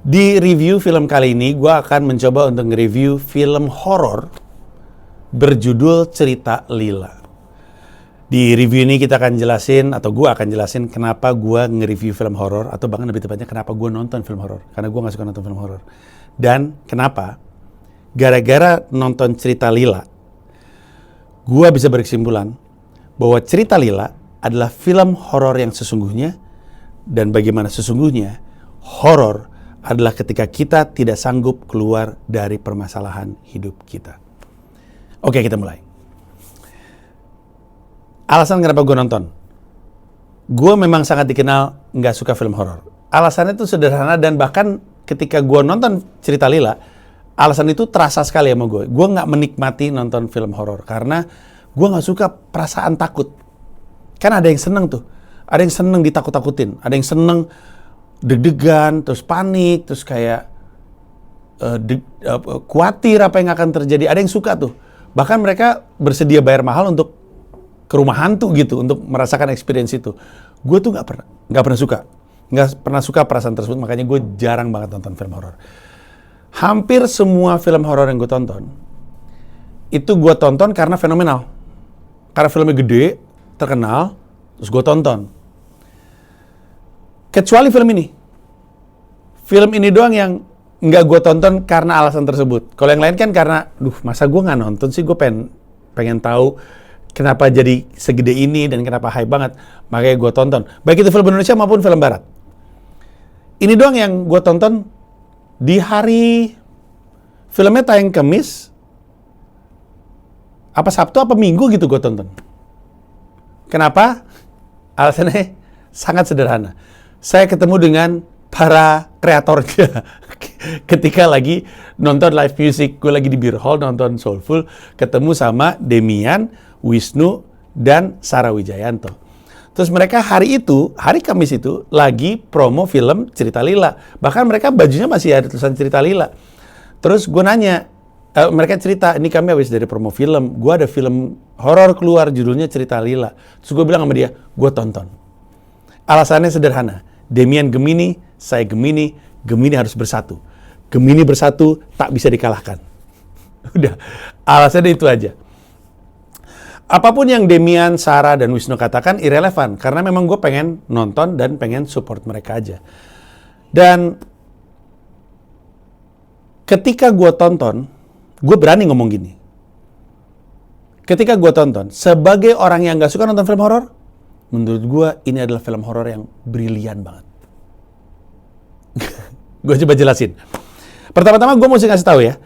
Di review film kali ini, gue akan mencoba untuk nge-review film horor berjudul Cerita Lila. Di review ini kita akan jelasin, atau gue akan jelasin kenapa gue nge-review film horor, atau bahkan lebih tepatnya kenapa gue nonton film horor. Karena gue gak suka nonton film horor. Dan kenapa, gara-gara nonton Cerita Lila, gue bisa berkesimpulan bahwa Cerita Lila adalah film horor yang sesungguhnya, dan bagaimana sesungguhnya horor adalah ketika kita tidak sanggup keluar dari permasalahan hidup kita. Oke, kita mulai. Alasan kenapa gue nonton. Gue memang sangat dikenal nggak suka film horor. Alasannya itu sederhana, dan bahkan ketika gue nonton Cerita Lila, alasan itu terasa sekali sama gue. Gue nggak menikmati nonton film horor karena gue nggak suka perasaan takut. Kan ada yang seneng tuh. Ada yang seneng ditakut-takutin. Ada yang seneng deg-degan, terus panik, terus kayak khawatir apa yang akan terjadi. Ada yang suka tuh. Bahkan mereka bersedia bayar mahal untuk ke rumah hantu gitu, untuk merasakan experience itu. Gue tuh nggak pernah suka perasaan tersebut. Makanya gue jarang banget nonton film horor. Hampir semua film horor yang gue tonton itu gue tonton karena fenomenal, karena filmnya gede, terkenal, terus gue tonton. Kecuali film ini. Film ini doang yang nggak gue tonton karena alasan tersebut. Kalau yang lain kan karena, masa gue nggak nonton sih, gue pengen tahu kenapa jadi segede ini dan kenapa hype banget. Makanya gue tonton. Baik itu film Indonesia maupun film Barat. Ini doang yang gue tonton di hari filmnya tayang Kamis, apa Sabtu, apa Minggu gitu gue tonton. Kenapa? Alasannya sangat sederhana. Saya ketemu dengan para kreatornya ketika lagi nonton live music. Gue lagi di Beer Hall nonton Soulful, ketemu sama Demian, Wisnu, dan Sarah Wijayanto. Terus mereka hari Kamis itu lagi promo film Cerita Lila. Bahkan mereka bajunya masih ada tulisan Cerita Lila. Terus gue nanya, mereka cerita, ini kami habis dari promo film, gue ada film horor keluar judulnya Cerita Lila. Terus gue bilang sama dia, gue tonton. Alasannya sederhana, Demian Gemini, saya Gemini, Gemini harus bersatu. Gemini bersatu tak bisa dikalahkan. Udah, alasannya itu aja. Apapun yang Demian, Sarah, dan Wisnu katakan irrelevan, karena memang gue pengen nonton dan pengen support mereka aja. Dan ketika gue tonton, gue berani ngomong gini. Ketika gue tonton, sebagai orang yang gak suka nonton film horor, menurut gue ini adalah film horor yang brilian banget. Gue coba jelasin. Pertama-tama gue mesti ngasih tahu ya,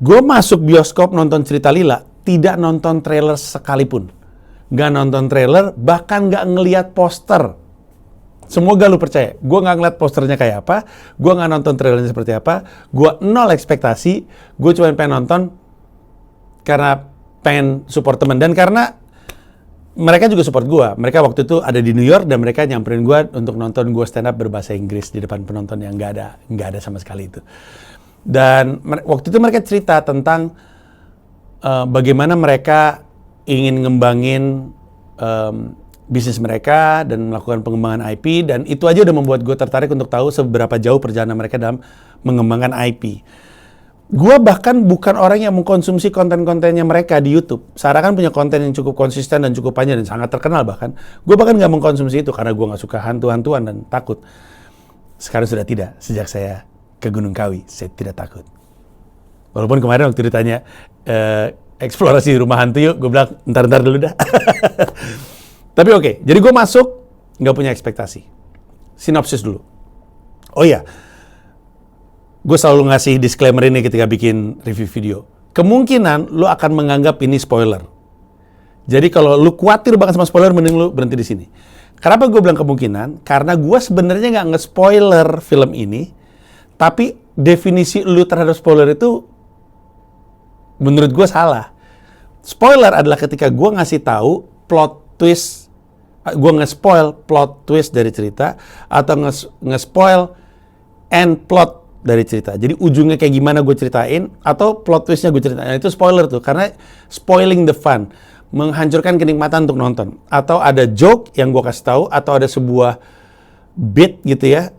gue masuk bioskop nonton Cerita Lila, tidak nonton trailer sekalipun. Gak nonton trailer, bahkan gak ngeliat poster. Semoga lu percaya, gue gak ngeliat posternya kayak apa, gue gak nonton trailernya seperti apa, gue nol ekspektasi, gue cuma pengen nonton karena pengen support temen. Dan karena mereka juga support gue. Mereka waktu itu ada di New York dan mereka nyamperin gue untuk nonton gue stand up berbahasa Inggris di depan penonton yang nggak ada sama sekali itu. Dan waktu itu mereka cerita tentang bagaimana mereka ingin ngembangin bisnis mereka dan melakukan pengembangan IP, dan itu aja udah membuat gue tertarik untuk tahu seberapa jauh perjalanan mereka dalam mengembangkan IP. Gue bahkan bukan orang yang mengkonsumsi konten-kontennya mereka di YouTube. Sarah kan punya konten yang cukup konsisten dan cukup panjang dan sangat terkenal bahkan. Gue bahkan nggak mengkonsumsi itu karena gue nggak suka hantu-hantuan dan takut. Sekarang sudah tidak. Sejak saya ke Gunung Kawi, saya tidak takut. Walaupun kemarin waktu ditanya eksplorasi rumah hantu yuk, gue bilang ntar dulu dah. Tapi oke, jadi gue masuk nggak punya ekspektasi. Sinopsis dulu. Oh iya. Gue selalu ngasih disclaimer ini ketika bikin review video. Kemungkinan lu akan menganggap ini spoiler. Jadi kalau lu khawatir banget sama spoiler, mending lu berhenti di sini. Kenapa gue bilang kemungkinan? Karena gue sebenarnya nggak nge-spoiler film ini, tapi definisi lu terhadap spoiler itu menurut gue salah. Spoiler adalah ketika gue ngasih tahu plot twist, gue nge-spoil plot twist dari cerita, atau nge-spoil end plot dari cerita. Jadi ujungnya kayak gimana gue ceritain, atau plot twistnya gue ceritain. Itu spoiler tuh, karena spoiling the fun, menghancurkan kenikmatan untuk nonton. Atau ada joke yang gue kasih tahu, atau ada sebuah bit gitu ya,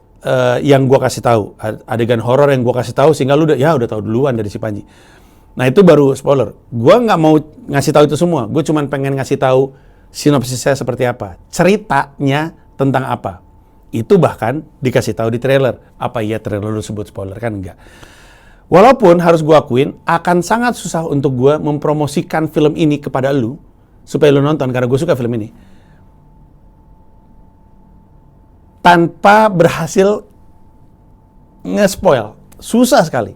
yang gua kasih tahu, adegan horor yang gua kasih tahu sehingga lu udah tahu duluan dari si Panji. Nah itu baru spoiler. Gua nggak mau ngasih tahu itu semua. Gue cuma pengen ngasih tahu sinopsisnya seperti apa, ceritanya tentang apa. Itu bahkan dikasih tahu di trailer. Apa iya trailer disebut spoiler kan? Enggak. Walaupun harus gua akuin akan sangat susah untuk gua mempromosikan film ini kepada lu supaya lu nonton karena gue suka film ini tanpa berhasil nge-spoil. Susah sekali.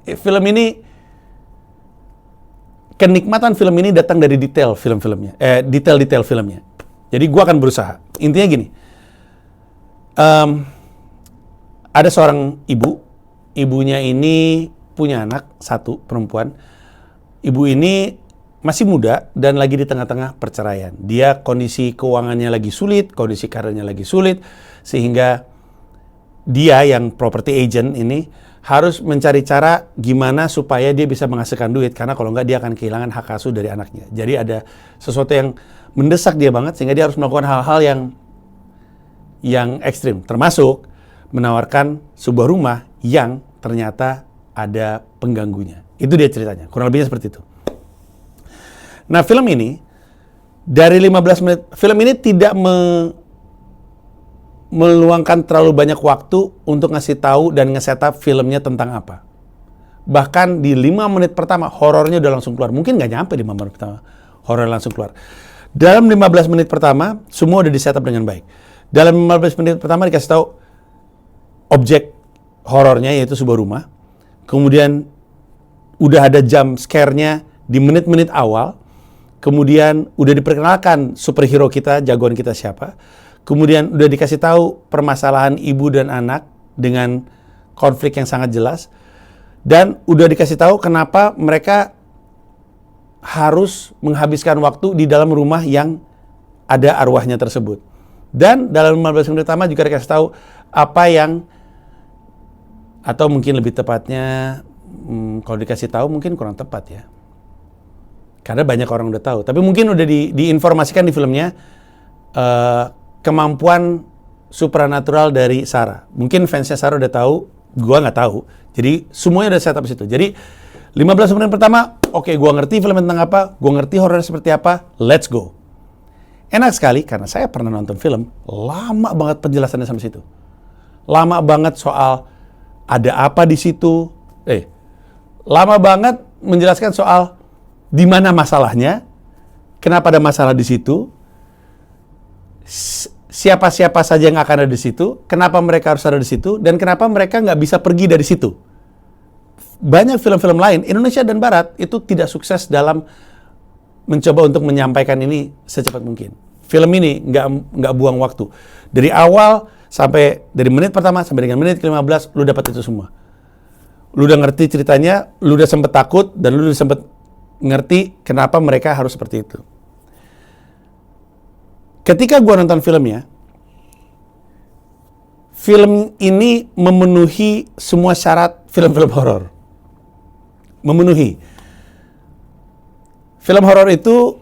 Film ini, kenikmatan film ini datang dari detail film-filmnya. Detail-detail filmnya. Jadi gua akan berusaha. Intinya gini. Ada seorang ibu. Ibunya ini punya anak satu, perempuan. Ibu ini masih muda dan lagi di tengah-tengah perceraian. Dia kondisi keuangannya lagi sulit, kondisi karirnya lagi sulit, sehingga dia yang property agent ini harus mencari cara gimana supaya dia bisa menghasilkan duit, karena kalau nggak dia akan kehilangan hak asuh dari anaknya. Jadi ada sesuatu yang mendesak dia banget sehingga dia harus melakukan hal-hal yang ekstrim, termasuk menawarkan sebuah rumah yang ternyata ada pengganggunya. Itu dia ceritanya, kurang lebihnya seperti itu. Nah, film ini dari 15 menit, film ini tidak meluangkan terlalu banyak waktu untuk ngasih tahu dan nge-setup filmnya tentang apa. Bahkan di 5 menit pertama, horornya udah langsung keluar. Mungkin nggak nyampe di 5 menit pertama, horor langsung keluar. Dalam 15 menit pertama, semua udah di-setup dengan baik. Dalam 15 menit pertama dikasih tahu objek horornya, yaitu sebuah rumah. Kemudian udah ada jump scare-nya di menit-menit awal. Kemudian udah diperkenalkan superhero kita, jagoan kita siapa. Kemudian udah dikasih tahu permasalahan ibu dan anak dengan konflik yang sangat jelas. Dan udah dikasih tahu kenapa mereka harus menghabiskan waktu di dalam rumah yang ada arwahnya tersebut. Dan dalam 15 menit pertama juga dikasih tahu apa yang, atau mungkin lebih tepatnya, kalau dikasih tahu mungkin kurang tepat ya. Karena banyak orang udah tahu. Tapi mungkin udah diinformasikan di filmnya kemampuan supranatural dari Sarah. Mungkin fansnya Sarah udah tahu, gua nggak tahu. Jadi semuanya udah setup situ. Jadi 15 menit pertama, oke, gua ngerti film tentang apa, gua ngerti horor seperti apa, let's go. Enak sekali karena saya pernah nonton film, lama banget penjelasannya sampai situ. Lama banget soal ada apa di situ. Lama banget menjelaskan soal di mana masalahnya, kenapa ada masalah di situ, siapa-siapa saja yang akan ada di situ, kenapa mereka harus ada di situ, dan kenapa mereka nggak bisa pergi dari situ. Banyak film-film lain, Indonesia dan Barat, itu tidak sukses dalam mencoba untuk menyampaikan ini secepat mungkin. Film ini nggak buang waktu. Dari awal sampai, dari menit pertama sampai dengan menit ke-15, lu dapat itu semua. Lu udah ngerti ceritanya, lu udah sempet takut, dan lu udah sempet ngerti kenapa mereka harus seperti itu. Ketika gua nonton filmnya, film ini memenuhi semua syarat film-film horor. Memenuhi. Film horor itu,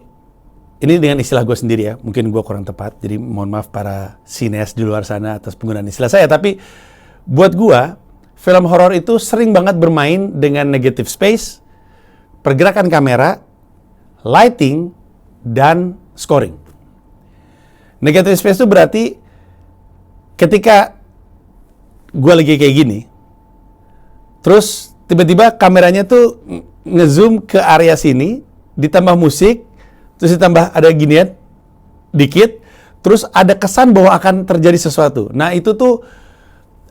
ini dengan istilah gue sendiri ya, mungkin gue kurang tepat, jadi mohon maaf para sineas di luar sana atas penggunaan istilah saya, tapi buat gue, film horor itu sering banget bermain dengan negative space, pergerakan kamera, lighting, dan scoring. Negative space itu berarti ketika gue lagi kayak gini, terus tiba-tiba kameranya tuh ngezoom ke area sini, ditambah musik, terus ditambah ada ginian dikit, terus ada kesan bahwa akan terjadi sesuatu. Nah itu tuh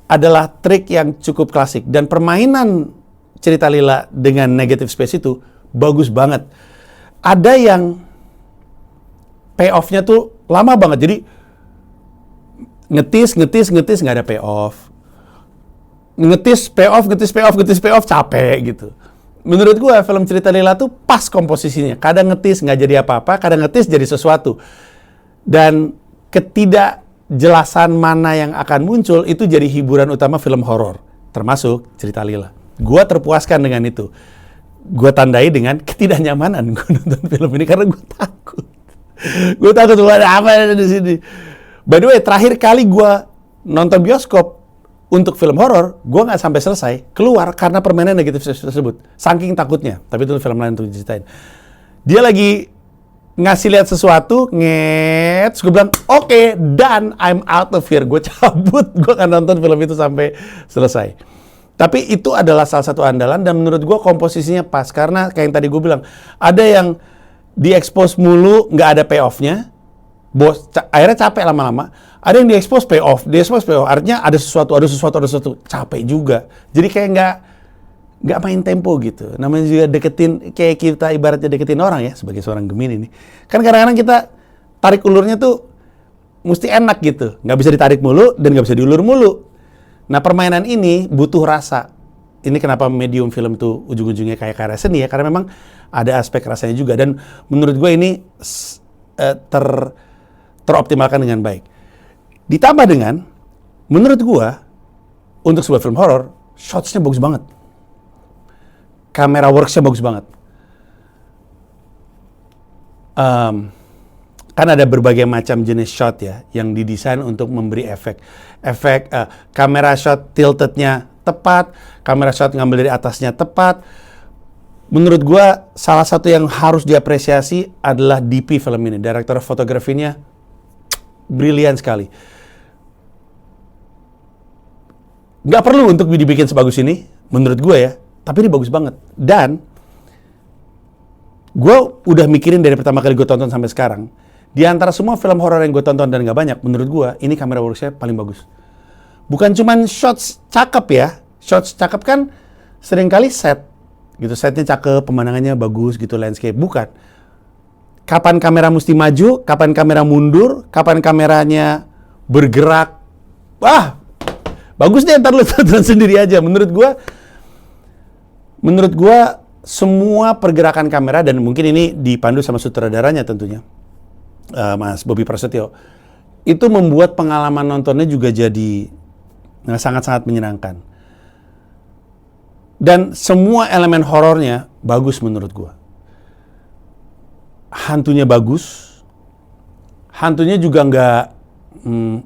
adalah trik yang cukup klasik, dan permainan cerita Lila dengan negative space itu bagus banget. Ada yang payoff-nya tuh lama banget, jadi ngetis nggak ada payoff, ngetis payoff capek gitu. Menurut gue film cerita Lila tuh pas komposisinya, kadang ngetis nggak jadi apa-apa, kadang ngetis jadi sesuatu, dan ketidakjelasan mana yang akan muncul itu jadi hiburan utama film horor, termasuk cerita Lila. Gue terpuaskan dengan itu. Gue tandai dengan ketidaknyamanan gue nonton film ini karena gue takut. Gue takut ada apa di sini. By the way, terakhir kali gue nonton bioskop untuk film horor, gue nggak sampai selesai, keluar karena permainan negatif tersebut. Saking takutnya, tapi itu film lain untuk diceritain. Dia lagi ngasih lihat sesuatu, terus gue bilang, oke, done, I'm out of here. Gue cabut, gue akan nonton film itu sampai selesai. Tapi itu adalah salah satu andalan, dan menurut gue komposisinya pas. Karena kayak yang tadi gue bilang, ada yang diekspos mulu, nggak ada payoff-nya, akhirnya capek lama-lama. Ada yang diekspos payoff, artinya ada sesuatu, capek juga. Jadi kayak nggak main tempo gitu. Namanya juga deketin, kayak kita ibaratnya deketin orang ya, sebagai seorang Gemini nih. Kan kadang-kadang kita tarik ulurnya tuh mesti enak gitu. Nggak bisa ditarik mulu dan nggak bisa diulur mulu. Nah, permainan ini butuh rasa. Ini kenapa medium film tuh ujung-ujungnya kayak karya seni ya, karena memang ada aspek rasanya juga. Dan menurut gue ini teroptimalkan dengan baik. Ditambah dengan, menurut gua, untuk sebuah film horor, shots-nya bagus banget. Kamera works-nya bagus banget. Kan ada berbagai macam jenis shot ya, yang didesain untuk memberi efek. Kamera shot tilted-nya tepat, kamera shot ngambil dari atasnya tepat. Menurut gua, salah satu yang harus diapresiasi adalah DP film ini. Director fotografinya brilian sekali. Nggak perlu untuk dibikin sebagus ini, menurut gue ya. Tapi ini bagus banget. Dan gue udah mikirin dari pertama kali gue tonton sampai sekarang. Di antara semua film horor yang gue tonton dan nggak banyak, menurut gue ini kamera works-nya paling bagus. Bukan cuman shots cakep ya. Shots cakep kan seringkali set. Gitu, setnya cakep, pemandangannya bagus gitu, landscape. Bukan. Kapan kamera mesti maju, kapan kamera mundur, kapan kameranya bergerak. Wah! Bagus deh, ntar lu tonton sendiri aja. Menurut gua semua pergerakan kamera, dan mungkin ini dipandu sama sutradaranya tentunya, Mas Bobby Prasetyo, itu membuat pengalaman nontonnya juga jadi sangat-sangat menyenangkan. Dan semua elemen horornya bagus menurut gua. Hantunya bagus, hantunya juga nggak,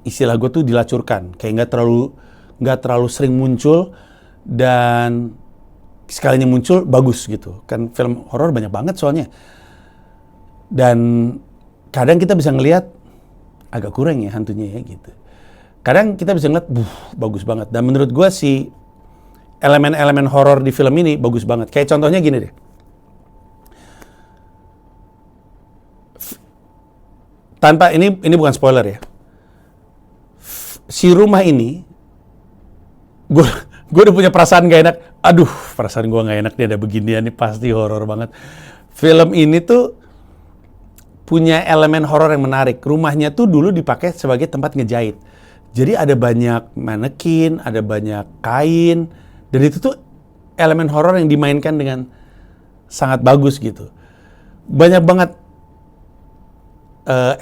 istilah gua tuh dilacurkan, kayak nggak terlalu sering muncul, dan sekalinya muncul bagus gitu. Kan film horor banyak banget soalnya. Dan kadang kita bisa ngelihat agak kurang ya hantunya ya gitu. Kadang kita bisa ngeliat, bagus banget. Dan menurut gue si elemen-elemen horor di film ini bagus banget. Kayak contohnya gini deh. Tanpa ini bukan spoiler ya. Si rumah ini, gue udah punya perasaan gak enak. Aduh, perasaan gue gak enak nih, ada beginian nih, pasti horor banget. Film ini tuh punya elemen horor yang menarik. Rumahnya tuh dulu dipakai sebagai tempat ngejahit. Jadi ada banyak manekin, ada banyak kain, dan itu tuh elemen horor yang dimainkan dengan sangat bagus gitu. Banyak banget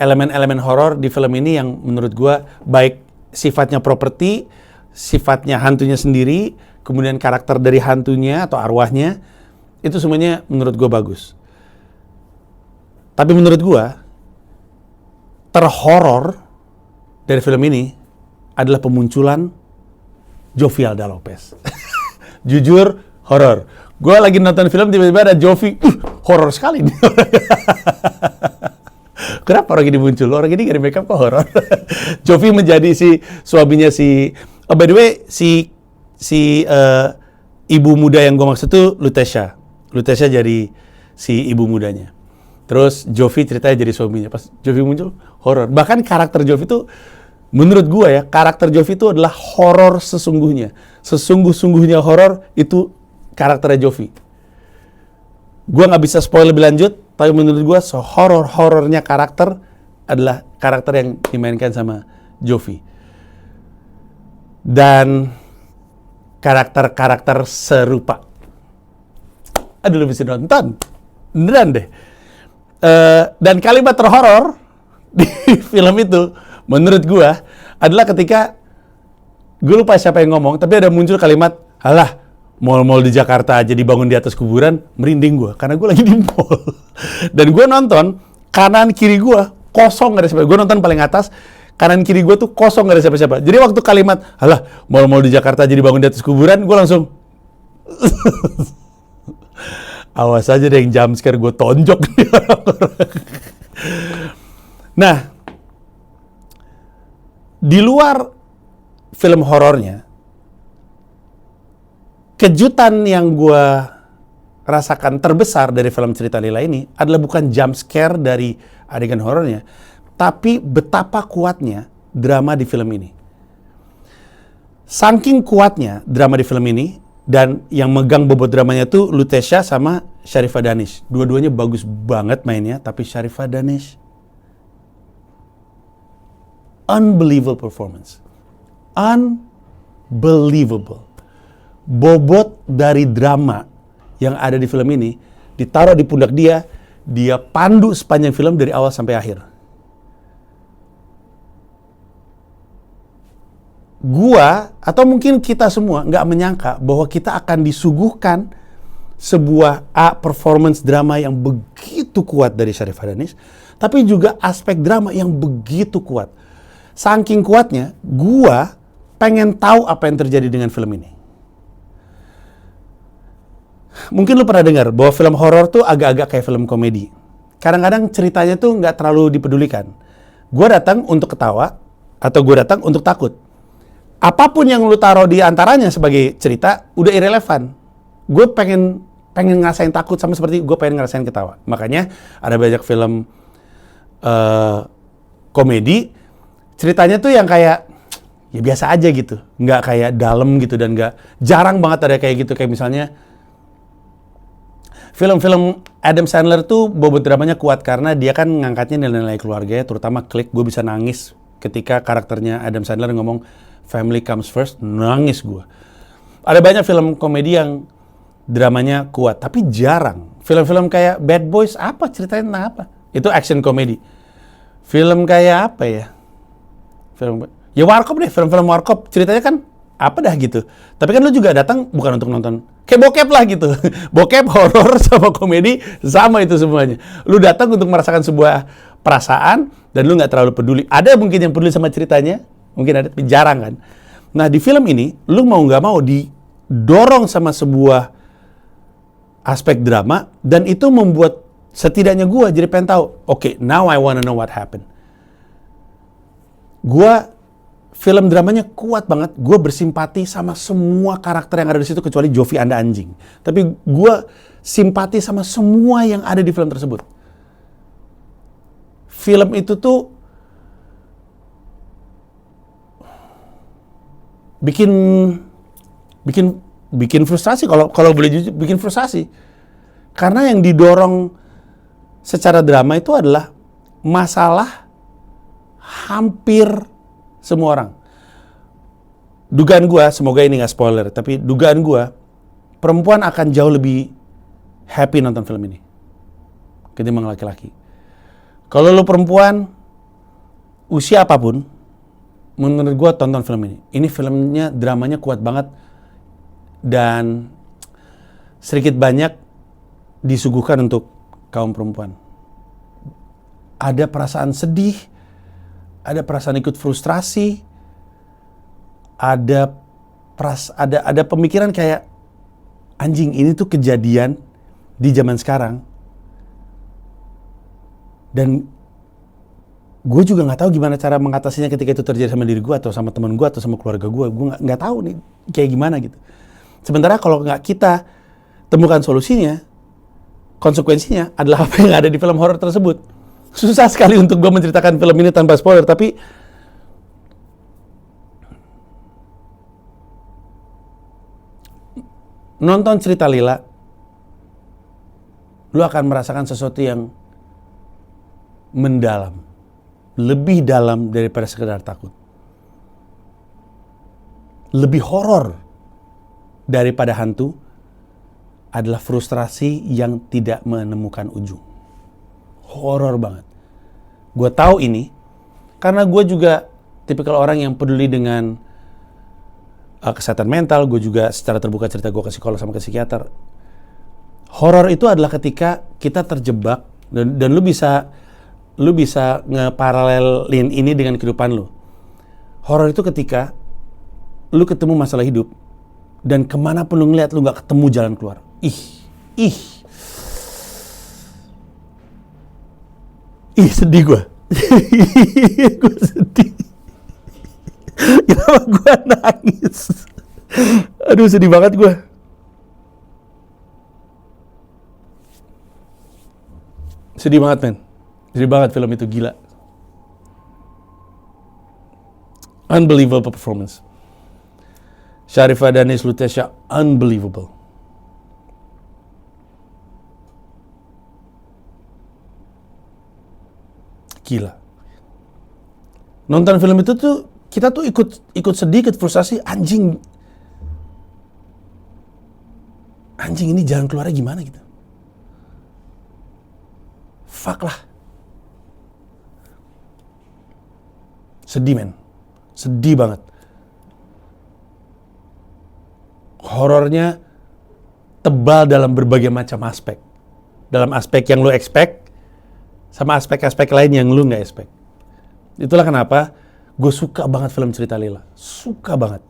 elemen-elemen horor di film ini yang menurut gue baik sifatnya properti, sifatnya hantunya sendiri, kemudian karakter dari hantunya atau arwahnya, itu semuanya menurut gue bagus. Tapi menurut gue, terhoror dari film ini adalah pemunculan Jovialda Lopez. Jujur, horor. Gue lagi nonton film, tiba-tiba ada Jovi, horor sekali nih. Kenapa orang ini muncul? Orang ini gak di makeup kok horor. Jovi menjadi si suaminya si... Oh, by the way, si ibu muda yang gue maksud tuh Lutetia. Lutetia jadi si ibu mudanya. Terus Jovi ceritanya jadi suaminya. Pas Jovi muncul, horor. Bahkan karakter Jovi tuh, menurut gue ya, karakter Jovi itu adalah horor sesungguhnya. Sesungguh-sungguhnya horor itu karakternya Jovi. Gue nggak bisa spoil lebih lanjut, tapi menurut gue horornya karakter adalah karakter yang dimainkan sama Jovi. Dan karakter-karakter serupa. Aduh, lu bisa nonton. Beneran deh. Dan kalimat terhoror di film itu, menurut gue, adalah ketika, gue lupa siapa yang ngomong, tapi ada muncul kalimat, halah, mall-mall di Jakarta aja dibangun di atas kuburan, merinding gue, karena gue lagi di mall. Dan gue nonton, kanan kiri gue, kosong, gak ada siapa. Gue nonton paling atas, kanan kiri gue tuh kosong, gak ada siapa-siapa. Jadi waktu kalimat, alah, mal-mal di Jakarta jadi bangun di atas kuburan, gue langsung, awas aja deh yang jump scare gue tonjok nih orang-orang. Nah, di luar film horornya, kejutan yang gue rasakan terbesar dari film Cerita Lila ini adalah bukan jump scare dari adegan horornya, tapi betapa kuatnya drama di film ini. Saking kuatnya drama di film ini, dan yang megang bobot dramanya tuh Lutesha sama Sharifah Danish. Dua-duanya bagus banget mainnya, tapi Sharifah Danish, unbelievable performance. Unbelievable. Bobot dari drama yang ada di film ini ditaruh di pundak dia, dia pandu sepanjang film dari awal sampai akhir. Gua, atau mungkin kita semua, nggak menyangka bahwa kita akan disuguhkan sebuah performance drama yang begitu kuat dari Sharifah Danish, tapi juga aspek drama yang begitu kuat. Saking kuatnya, gua pengen tahu apa yang terjadi dengan film ini. Mungkin lu pernah dengar bahwa film horor tuh agak-agak kayak film komedi. Kadang-kadang ceritanya tuh nggak terlalu dipedulikan. Gue datang untuk ketawa, atau gue datang untuk takut. Apapun yang lu taruh di antaranya sebagai cerita, udah irrelevan. Gue pengen ngerasain takut sama seperti gue pengen ngerasain ketawa. Makanya ada banyak film komedi, ceritanya tuh yang kayak ya biasa aja gitu. Nggak kayak dalam gitu, dan jarang banget ada kayak gitu. Kayak misalnya film-film Adam Sandler tuh bobot dramanya kuat karena dia kan ngangkatnya nilai-nilai keluarganya, terutama Click. Gue bisa nangis ketika karakternya Adam Sandler ngomong family comes first, nangis gue. Ada banyak film komedi yang dramanya kuat, tapi jarang. Film-film kayak Bad Boys, apa ceritanya tentang apa? Itu action komedi. Film kayak apa ya? Ya Warkop deh, film-film Warkop ceritanya kan apa dah gitu. Tapi kan lu juga datang bukan untuk nonton kayak bokep lah gitu. Bokep, horor, sama komedi sama itu semuanya. Lu datang untuk merasakan sebuah perasaan dan lu nggak terlalu peduli. Ada mungkin yang peduli sama ceritanya, mungkin ada, tapi jarang kan. Nah di film ini, lu mau nggak mau didorong sama sebuah aspek drama, dan itu membuat setidaknya gue jadi pengen tahu, okay, now I wanna know what happened. Film dramanya kuat banget. Gue bersimpati sama semua karakter yang ada di situ kecuali Jovi Anda anjing. Tapi gue simpati sama semua yang ada di film tersebut. Film itu tuh bikin frustasi, kalau boleh jujur, bikin frustasi. Karena yang didorong secara drama itu adalah masalah hampir semua orang. Dugaan gue, semoga ini nggak spoiler, tapi dugaan gue, perempuan akan jauh lebih happy nonton film ini ketimbang laki-laki. Kalau lu perempuan, usia apapun, menurut gue tonton film ini. Ini filmnya, dramanya kuat banget, dan sedikit banyak disuguhkan untuk kaum perempuan. Ada perasaan sedih, ada perasaan ikut frustrasi, ada pemikiran kayak anjing, ini tuh kejadian di zaman sekarang, dan gue juga nggak tahu gimana cara mengatasinya ketika itu terjadi sama diri gue atau sama teman gue atau sama keluarga gue nggak tahu nih kayak gimana gitu. Sementara kalau nggak kita temukan solusinya, konsekuensinya adalah apa yang ada di film horor tersebut. Susah sekali untuk gue menceritakan film ini tanpa spoiler, tapi nonton Cerita Lila, lu akan merasakan sesuatu yang mendalam, lebih dalam daripada sekedar takut, lebih horor daripada hantu adalah frustrasi yang tidak menemukan ujung. Horor banget. Gue tahu ini karena gue juga tipikal orang yang peduli dengan kesehatan mental. Gue juga secara terbuka cerita gue ke psikolog sama ke psikiater. Horor itu adalah ketika kita terjebak dan lu bisa lu bisa ngeparalelin ini dengan kehidupan lu. Horor itu ketika lu ketemu masalah hidup dan kemana pun lu ngeliat lu nggak ketemu jalan keluar. Ih, sedih gue. Gue sedih. Kenapa gue nangis? Aduh, sedih banget gue. Sedih banget, men. Sedih banget film itu, gila. Unbelievable performance. Sharifah Danish Lutesha, unbelievable. Gila. Nonton film itu tuh, kita tuh ikut sedih, ikut frustasi. Anjing ini jalan keluarnya gimana gitu. Fuck lah. Sedih, men. Sedih banget. Horornya tebal dalam berbagai macam aspek. Dalam aspek yang lu expect, sama aspek-aspek lain yang lu nggak expect. Itulah kenapa gue suka banget film Cerita Lila. Suka banget.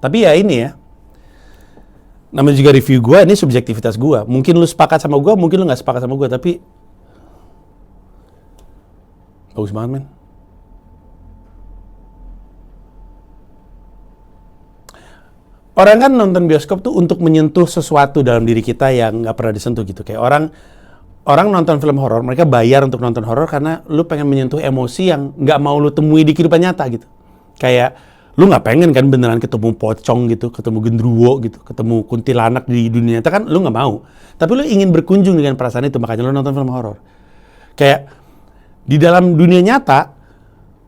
Tapi ya ini ya, namanya juga review gue, ini subjektivitas gue. Mungkin lu sepakat sama gue, mungkin lu nggak sepakat sama gue, tapi bagus banget, men. Orang kan nonton bioskop tuh untuk menyentuh sesuatu dalam diri kita yang nggak pernah disentuh gitu. Kayak orang nonton film horor, mereka bayar untuk nonton horor karena lu pengen menyentuh emosi yang nggak mau lu temui di kehidupan nyata gitu. Kayak lu nggak pengen kan beneran ketemu pocong gitu, ketemu gendruwo gitu, ketemu kuntilanak di dunia nyata kan lu nggak mau. Tapi lu ingin berkunjung dengan perasaan itu, makanya lu nonton film horor. Kayak di dalam dunia nyata,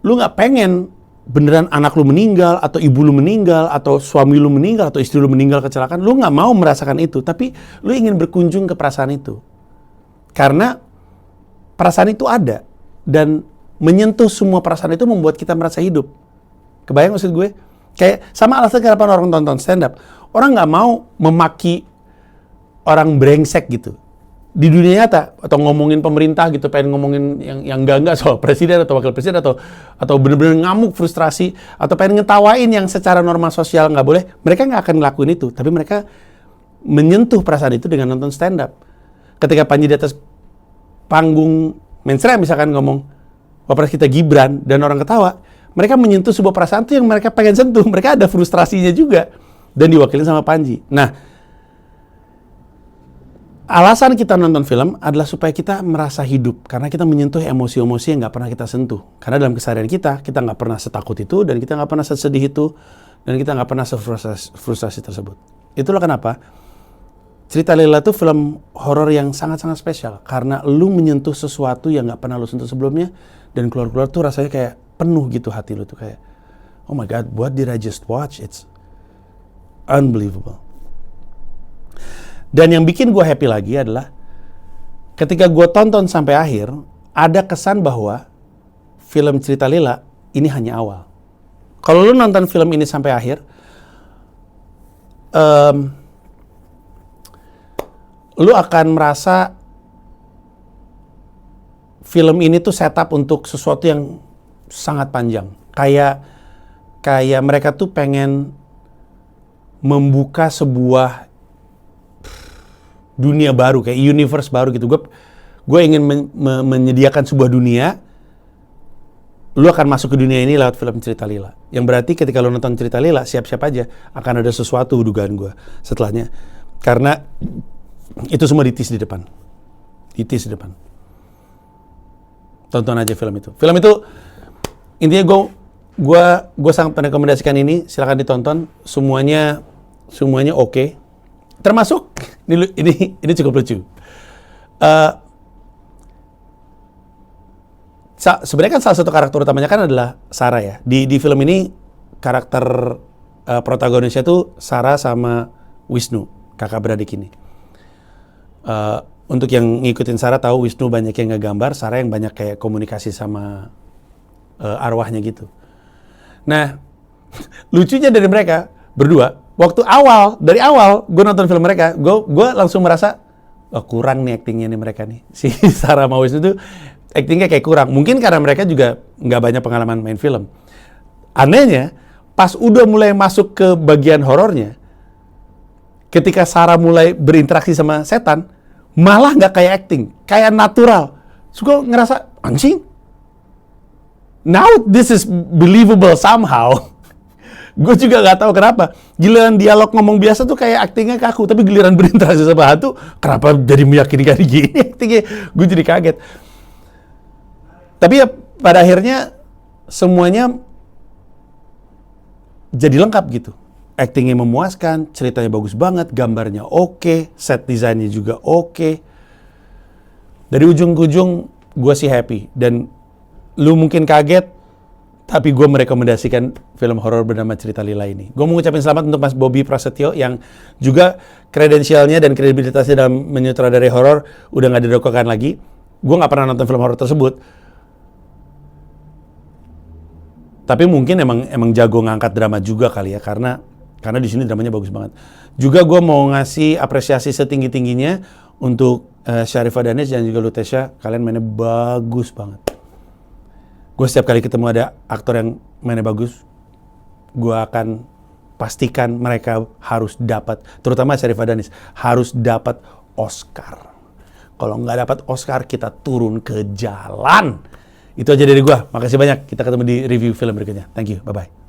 lu nggak pengen beneran anak lu meninggal, atau ibu lu meninggal, atau suami lu meninggal, atau istri lu meninggal kecelakaan. Lu nggak mau merasakan itu, tapi lu ingin berkunjung ke perasaan itu. Karena perasaan itu ada, dan menyentuh semua perasaan itu membuat kita merasa hidup. Kebayang maksud gue? Kayak sama alasan kenapa orang tonton stand up. Orang nggak mau memaki orang brengsek gitu. Di dunia nyata, atau ngomongin pemerintah gitu, pengen ngomongin yang enggak soal presiden atau wakil presiden, atau bener-bener ngamuk, frustrasi, atau pengen ngetawain yang secara norma sosial nggak boleh, mereka nggak akan ngelakuin itu, tapi mereka menyentuh perasaan itu dengan nonton stand up. Ketika Panji di atas panggung mainstream misalkan ngomong wapres kita Gibran, dan orang ketawa, mereka menyentuh sebuah perasaan itu yang mereka pengen sentuh, mereka ada frustrasinya juga, dan diwakilin sama Panji. Nah, alasan kita nonton film adalah supaya kita merasa hidup, karena kita menyentuh emosi-emosi yang nggak pernah kita sentuh. Karena dalam keseharian kita nggak pernah setakut itu, dan kita nggak pernah sesedih itu, dan kita nggak pernah sefrustasi tersebut. Itulah kenapa Cerita Lila itu film horor yang sangat-sangat spesial, karena lu menyentuh sesuatu yang nggak pernah lu sentuh sebelumnya, dan keluar-keluar tuh rasanya kayak penuh gitu hati lu tuh, kayak oh my god, what did I just watch? It's unbelievable. Dan yang bikin gue happy lagi adalah ketika gue tonton sampai akhir, ada kesan bahwa film Cerita Lila ini hanya awal. Kalau lu nonton film ini sampai akhir, lu akan merasa film ini tuh setup untuk sesuatu yang sangat panjang. Kayak mereka tuh pengen membuka sebuah dunia baru, kayak universe baru gitu. Gue ingin menyediakan sebuah dunia. Lu akan masuk ke dunia ini lewat film Cerita Lila. Yang berarti ketika lu nonton Cerita Lila, siap-siap aja akan ada sesuatu dugaan gue setelahnya. Karena itu semua ditis di depan. Ditis di depan. Tonton aja film itu. Film itu intinya gue sangat merekomendasikan ini. Silakan ditonton. Semuanya oke. Termasuk ini cukup lucu. Sebenarnya kan salah satu karakter utamanya kan adalah Sarah ya. Di film ini karakter protagonisnya tuh Sarah sama Wisnu, kakak beradik ini. Untuk yang ngikutin Sarah tahu Wisnu banyak yang ngegambar, Sarah yang banyak kayak komunikasi sama arwahnya gitu. Nah, lucunya dari mereka berdua, dari awal gue nonton film mereka, gue langsung merasa oh, kurang nih actingnya nih mereka nih. Si Sarah Mawes itu actingnya kayak kurang. Mungkin karena mereka juga nggak banyak pengalaman main film. Anehnya, pas udah mulai masuk ke bagian horornya, ketika Sarah mulai berinteraksi sama setan, malah nggak kayak acting, kayak natural. Suka ngerasa, anjing, now this is believable somehow. Gue juga nggak tahu kenapa. Giliran dialog ngomong biasa tuh kayak aktingnya kaku, tapi giliran berinteraksi sama hantu, kenapa jadi meyakinkan gini aktingnya? Gue jadi kaget. Tapi ya pada akhirnya semuanya jadi lengkap gitu. Aktingnya memuaskan, ceritanya bagus banget, gambarnya oke, set desainnya juga oke. Dari ujung ke ujung gue sih happy. Dan lu mungkin kaget, tapi gue merekomendasikan film horor bernama Cerita Lila ini. Gue mau ngucapin selamat untuk Mas Bobby Prasetyo yang juga kredensialnya dan kredibilitasnya dalam menyutradarai horor udah nggak diragukan lagi. Gue nggak pernah nonton film horor tersebut, tapi mungkin emang jago ngangkat drama juga kali ya, karena di sini dramanya bagus banget. Juga gue mau ngasih apresiasi setinggi-tingginya untuk Sharifah Danish dan juga Lutesha. Kalian mainnya bagus banget. Gue setiap kali ketemu ada aktor yang mainnya bagus, gue akan pastikan mereka harus dapat, terutama Sharifah Danish, harus dapat Oscar. Kalau nggak dapat Oscar, kita turun ke jalan. Itu aja dari gue. Makasih banyak. Kita ketemu di review film berikutnya. Thank you. Bye-bye.